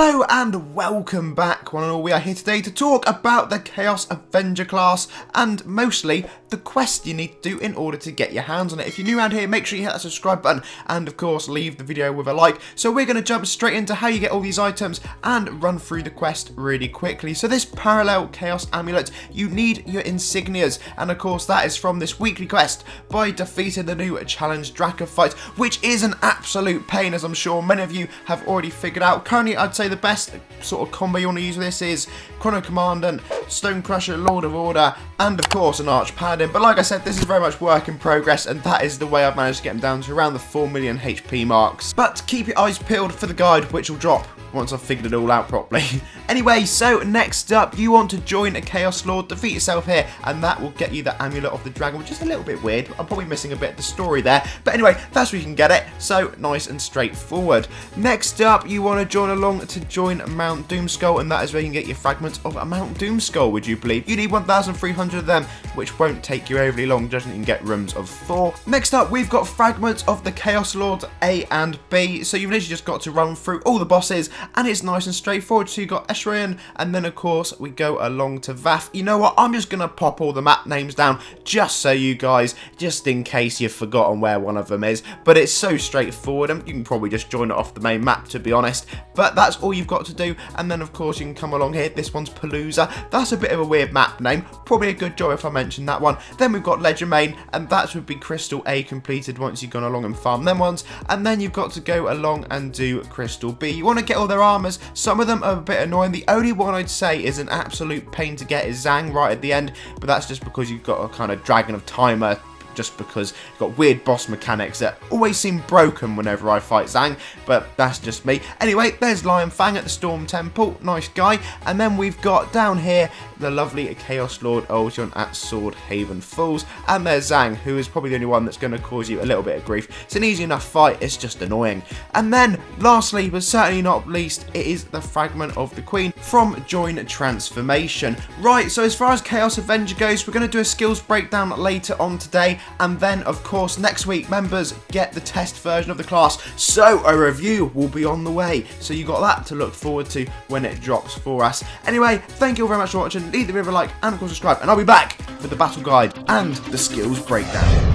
Hello and welcome back, one and all. We are here today to talk about the Chaos Avenger class and mostly the quest you need to do in order to get your hands on it. If you're new around here, make sure you hit that subscribe button and of course leave the video with a like. So we're going to jump straight into how you get all these items and run through the quest really quickly. So this parallel Chaos Amulet, you need your insignias, and of course that is from this weekly quest by defeating the new championdrakath fight, which is an absolute pain, as I'm sure many of you have already figured out. Currently I'd say the best sort of combo you want to use with this is Chrono Commandant, Stone Crusher, Lord of Order, and of course an Arch Paladin. But like I said, this is very much work in progress, and that is the way I've managed to get him down to around the 4 million HP marks. But keep your eyes peeled for the guide, which will drop once I've figured it all out properly. Anyway, so next up, you want to join a Chaos Lord, defeat yourself here, and that will get you the Amulet of the Dragon, which is a little bit weird. I'm probably missing a bit of the story there, but anyway, that's where you can get it, so nice and straightforward. Next up, you want to join along to join Mount Doomskull, and that is where you can get your Fragments of Mount Doomskull, would you believe? You need 1,300 of them, which won't take you overly long, just you can get rooms of 4. Next up, we've got Fragments of the Chaos Lords A and B, so you've literally just got to run through all the bosses, and it's nice and straightforward. So you got Eshrayan, and then of course we go along to Vath. You know what, I'm just going to pop all the map names down just so you guys, just in case you've forgotten where one of them is, but it's so straightforward and you can probably just join it off the main map, to be honest, but that's all you've got to do. And then of course you can come along here, this one's Palooza, that's a bit of a weird map name, probably a good job if I mentioned that one. Then we've got Ledger Main, and that would be Crystal A completed once you've gone along and farmed them ones, and then you've got to go along and do Crystal B. You want to get all their armors. Some of them are a bit annoying. The only one I'd say is an absolute pain to get is Zang right at the end, but that's just because you've got a kind of Dragon of Timer, just because you've got weird boss mechanics that always seem broken whenever I fight Zang, but that's just me. Anyway, there's Lion Fang at the Storm Temple, nice guy, and then we've got down here the lovely Chaos Lord Ultion at Sword Haven Falls, and there's Zang, who is probably the only one that's going to cause you a little bit of grief. It's an easy enough fight, it's just annoying. And then, lastly, but certainly not least, it is the Fragment of the Queen from Join Transformation. Right, so as far as Chaos Avenger goes, we're going to do a skills breakdown later on today, and then, of course, next week, members get the test version of the class, so a review will be on the way. So you got that to look forward to when it drops for us. Anyway, thank you all very much for watching. Leave the video a like and of course subscribe, and I'll be back with the battle guide and the skills breakdown.